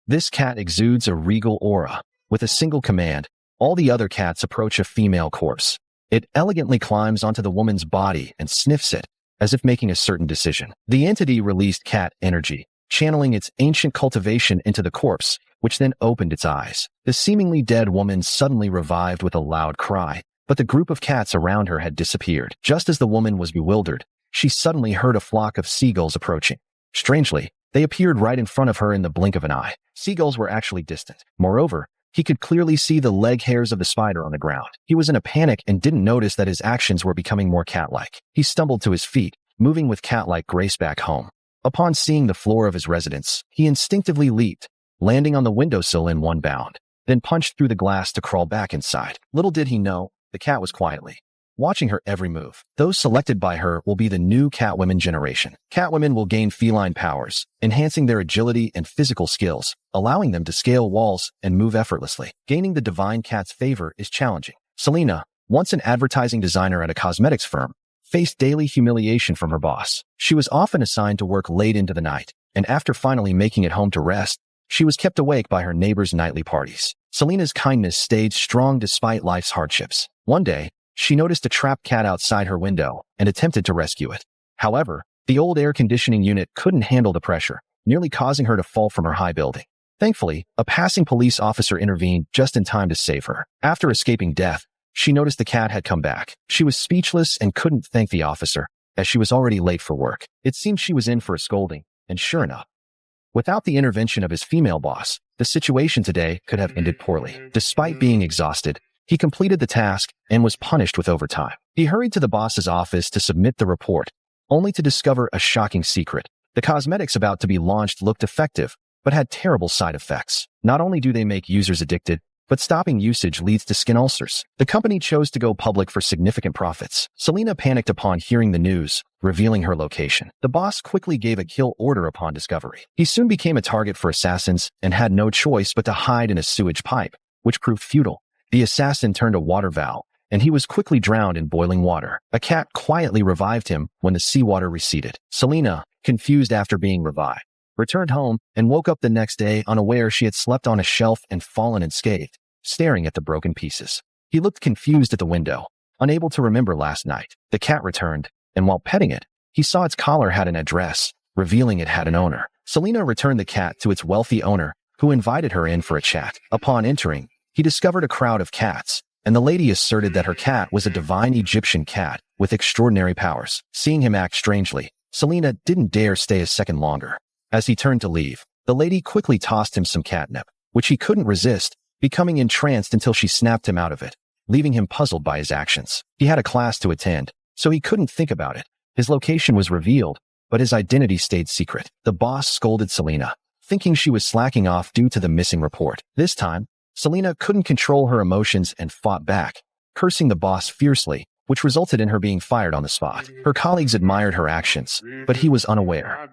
This cat exudes a regal aura. With a single command, all the other cats approach a female corpse. It elegantly climbs onto the woman's body and sniffs it, as if making a certain decision. The entity released cat energy, channeling its ancient cultivation into the corpse, which then opened its eyes. The seemingly dead woman suddenly revived with a loud cry, but the group of cats around her had disappeared. Just as the woman was bewildered, she suddenly heard a flock of seagulls approaching. Strangely, they appeared right in front of her in the blink of an eye. Seagulls were actually distant. Moreover, he could clearly see the leg hairs of the spider on the ground. He was in a panic and didn't notice that his actions were becoming more cat-like. He stumbled to his feet, moving with cat-like grace back home. Upon seeing the floor of his residence, he instinctively leaped, landing on the windowsill in one bound, then punched through the glass to crawl back inside. Little did he know, the cat was quietly watching her every move. Those selected by her will be the new Catwoman generation. Catwomen will gain feline powers, enhancing their agility and physical skills, allowing them to scale walls and move effortlessly. Gaining the divine cat's favor is challenging. Selena, once an advertising designer at a cosmetics firm, faced daily humiliation from her boss. She was often assigned to work late into the night, and after finally making it home to rest, she was kept awake by her neighbors' nightly parties. Selena's kindness stayed strong despite life's hardships. One day, she noticed a trapped cat outside her window and attempted to rescue it. However, the old air conditioning unit couldn't handle the pressure, nearly causing her to fall from her high building. Thankfully, a passing police officer intervened just in time to save her. After escaping death, she noticed the cat had come back. She was speechless and couldn't thank the officer, as she was already late for work. It seemed she was in for a scolding, and sure enough, without the intervention of his female boss, the situation today could have ended poorly. Despite being exhausted, he completed the task and was punished with overtime. He hurried to the boss's office to submit the report, only to discover a shocking secret. The cosmetics about to be launched looked effective, but had terrible side effects. Not only do they make users addicted, but stopping usage leads to skin ulcers. The company chose to go public for significant profits. Selena panicked upon hearing the news, revealing her location. The boss quickly gave a kill order upon discovery. He soon became a target for assassins and had no choice but to hide in a sewage pipe, which proved futile. The assassin turned a water valve, and he was quickly drowned in boiling water. A cat quietly revived him when the seawater receded. Selena, confused after being revived, returned home and woke up the next day unaware she had slept on a shelf and fallen unscathed, staring at the broken pieces. He looked confused at the window, unable to remember last night. The cat returned, and while petting it, he saw its collar had an address, revealing it had an owner. Selena returned the cat to its wealthy owner, who invited her in for a chat. Upon entering, he discovered a crowd of cats, and the lady asserted that her cat was a divine Egyptian cat with extraordinary powers. Seeing him act strangely, Selena didn't dare stay a second longer. As he turned to leave, the lady quickly tossed him some catnip, which he couldn't resist, becoming entranced until she snapped him out of it, leaving him puzzled by his actions. He had a class to attend, so he couldn't think about it. His location was revealed, but his identity stayed secret. The boss scolded Selena, thinking she was slacking off due to the missing report. This time, Selena couldn't control her emotions and fought back, cursing the boss fiercely, which resulted in her being fired on the spot. Her colleagues admired her actions, but he was unaware.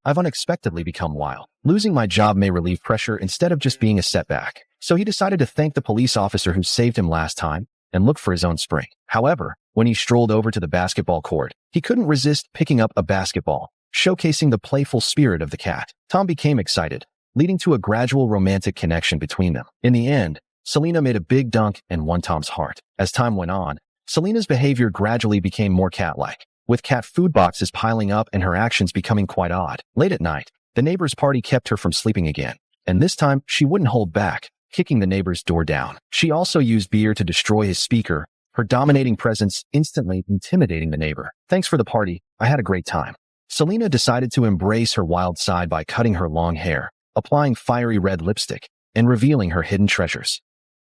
I've unexpectedly become wild. Losing my job may relieve pressure instead of just being a setback. So he decided to thank the police officer who saved him last time and look for his own spring. However, when he strolled over to the basketball court, he couldn't resist picking up a basketball, showcasing the playful spirit of the cat. Tom became excited, leading to a gradual romantic connection between them. In the end, Selena made a big dunk and won Tom's heart. As time went on, Selena's behavior gradually became more cat-like, with cat food boxes piling up and her actions becoming quite odd. Late at night, the neighbor's party kept her from sleeping again, and this time she wouldn't hold back, kicking the neighbor's door down. She also used beer to destroy his speaker, her dominating presence instantly intimidating the neighbor. Thanks for the party, I had a great time. Selena decided to embrace her wild side by cutting her long hair, applying fiery red lipstick, and revealing her hidden treasures.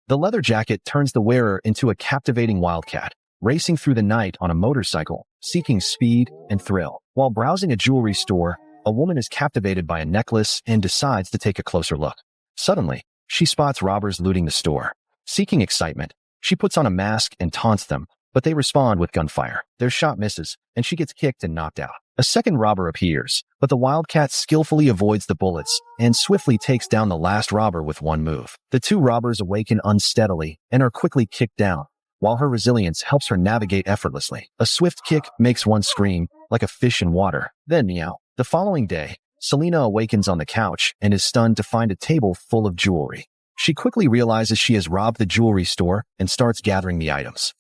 The leather jacket turns the wearer into a captivating wildcat, racing through the night on a motorcycle, seeking speed and thrill. While browsing a jewelry store, a woman is captivated by a necklace and decides to take a closer look. Suddenly, she spots robbers looting the store. Seeking excitement, she puts on a mask and taunts them, but they respond with gunfire. Their shot misses, and she gets kicked and knocked out. A second robber appears, but the wildcat skillfully avoids the bullets and swiftly takes down the last robber with one move. The two robbers awaken unsteadily and are quickly kicked down, while her resilience helps her navigate effortlessly. A swift kick makes one scream, like a fish in water, then meow. The following day, Selena awakens on the couch and is stunned to find a table full of jewelry. She quickly realizes she has robbed the jewelry store and starts gathering the items.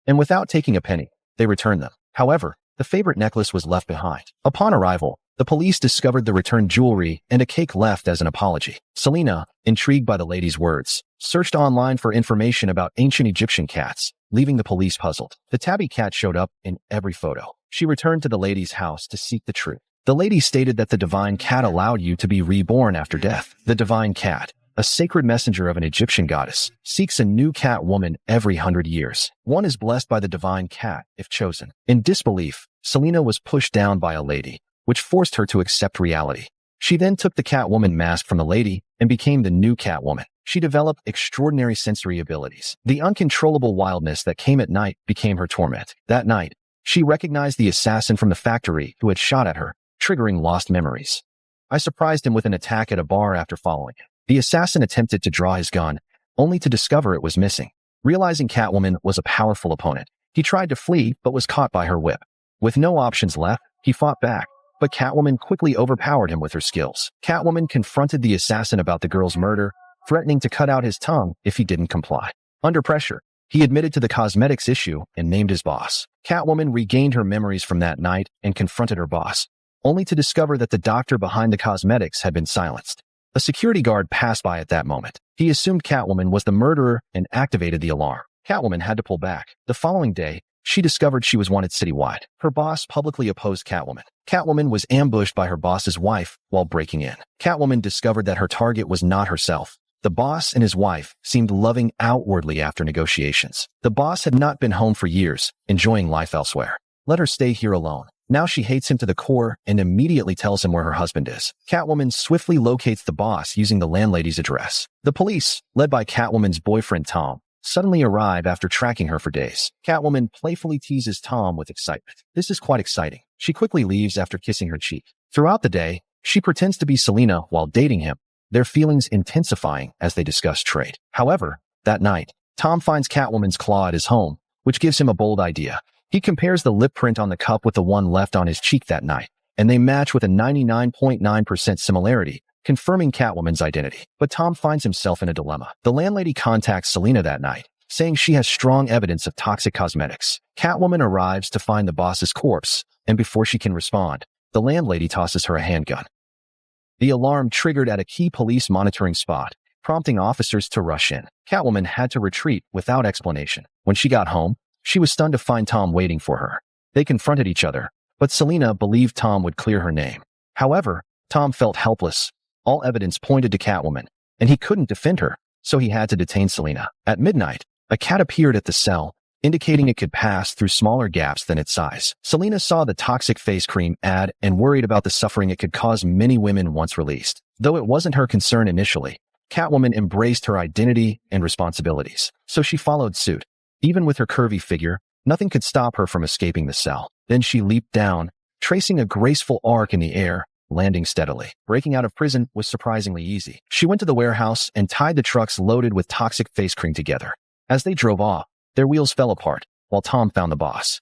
And without taking a penny, they return them. However, the favorite necklace was left behind. Upon arrival, the police discovered the returned jewelry and a cake left as an apology. Selena, intrigued by the lady's words, searched online for information about ancient Egyptian cats, leaving the police puzzled. The tabby cat showed up in every photo. She returned to the lady's house to seek the truth. The lady stated that the divine cat allowed you to be reborn after death. The divine cat, a sacred messenger of an Egyptian goddess, seeks a new cat woman every 100 years. One is blessed by the divine cat if chosen. In disbelief, Selena was pushed down by a lady, which forced her to accept reality. She then took the Catwoman mask from the lady and became the new Catwoman. She developed extraordinary sensory abilities. The uncontrollable wildness that came at night became her torment. That night, she recognized the assassin from the factory who had shot at her, triggering lost memories. I surprised him with an attack at a bar after following him. The assassin attempted to draw his gun, only to discover it was missing. Realizing Catwoman was a powerful opponent, he tried to flee but was caught by her whip. With no options left, he fought back, but Catwoman quickly overpowered him with her skills. Catwoman confronted the assassin about the girl's murder, threatening to cut out his tongue if he didn't comply. Under pressure, he admitted to the cosmetics issue and named his boss. Catwoman regained her memories from that night and confronted her boss, only to discover that the doctor behind the cosmetics had been silenced. A security guard passed by at that moment. He assumed Catwoman was the murderer and activated the alarm. Catwoman had to pull back. The following day, she discovered she was wanted citywide. Her boss publicly opposed Catwoman. Catwoman was ambushed by her boss's wife while breaking in. Catwoman discovered that her target was not herself. The boss and his wife seemed loving outwardly after negotiations. The boss had not been home for years, enjoying life elsewhere. Let her stay here alone. Now she hates him to the core and immediately tells him where her husband is. Catwoman swiftly locates the boss using the landlady's address. The police, led by Catwoman's boyfriend Tom, suddenly arrive after tracking her for days. Catwoman playfully teases Tom with excitement. This is quite exciting. She quickly leaves after kissing her cheek. Throughout the day, she pretends to be Selena while dating him, their feelings intensifying as they discuss trade. However, that night, Tom finds Catwoman's claw at his home, which gives him a bold idea. He compares the lip print on the cup with the one left on his cheek that night, and they match with a 99.9% similarity, confirming Catwoman's identity. But Tom finds himself in a dilemma. The landlady contacts Selena that night, saying she has strong evidence of toxic cosmetics. Catwoman arrives to find the boss's corpse, and before she can respond, the landlady tosses her a handgun. The alarm triggered at a key police monitoring spot, prompting officers to rush in. Catwoman had to retreat without explanation. When she got home, she was stunned to find Tom waiting for her. They confronted each other, but Selena believed Tom would clear her name. However, Tom felt helpless. All evidence pointed to Catwoman, and he couldn't defend her, so he had to detain Selena. At midnight, a cat appeared at the cell, indicating it could pass through smaller gaps than its size. Selena saw the toxic face cream ad and worried about the suffering it could cause many women once released. Though it wasn't her concern initially, Catwoman embraced her identity and responsibilities, so she followed suit. Even with her curvy figure, nothing could stop her from escaping the cell. Then she leaped down, tracing a graceful arc in the air, landing steadily. Breaking out of prison was surprisingly easy. She went to the warehouse and tied the trucks loaded with toxic face cream together. As they drove off, their wheels fell apart, while Tom found the boss.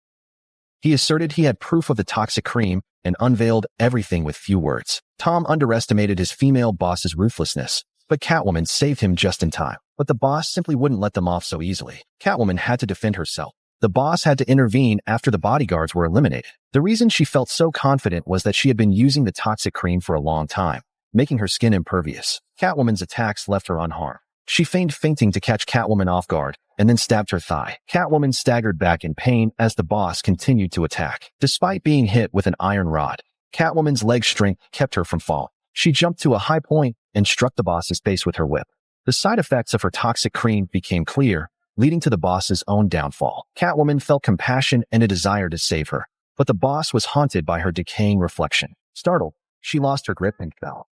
He asserted he had proof of the toxic cream and unveiled everything with few words. Tom underestimated his female boss's ruthlessness, but Catwoman saved him just in time. But the boss simply wouldn't let them off so easily. Catwoman had to defend herself. The boss had to intervene after the bodyguards were eliminated. The reason she felt so confident was that she had been using the toxic cream for a long time, making her skin impervious. Catwoman's attacks left her unharmed. She feigned fainting to catch Catwoman off guard, and then stabbed her thigh. Catwoman staggered back in pain as the boss continued to attack. Despite being hit with an iron rod, Catwoman's leg strength kept her from falling. She jumped to a high point and struck the boss's face with her whip. The side effects of her toxic cream became clear, leading to the boss's own downfall. Catwoman felt compassion and a desire to save her, but the boss was haunted by her decaying reflection. Startled, she lost her grip and fell.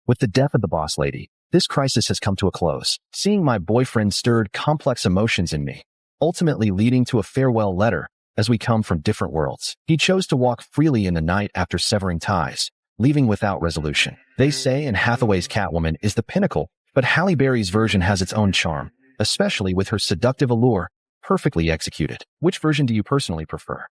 With the death of the boss lady, this crisis has come to a close. Seeing my boyfriend stirred complex emotions in me, ultimately leading to a farewell letter as we come from different worlds. He chose to walk freely in the night after severing ties, leaving without resolution. They say Anne Hathaway's Catwoman is the pinnacle, but Halle Berry's version has its own charm, especially with her seductive allure, perfectly executed. Which version do you personally prefer?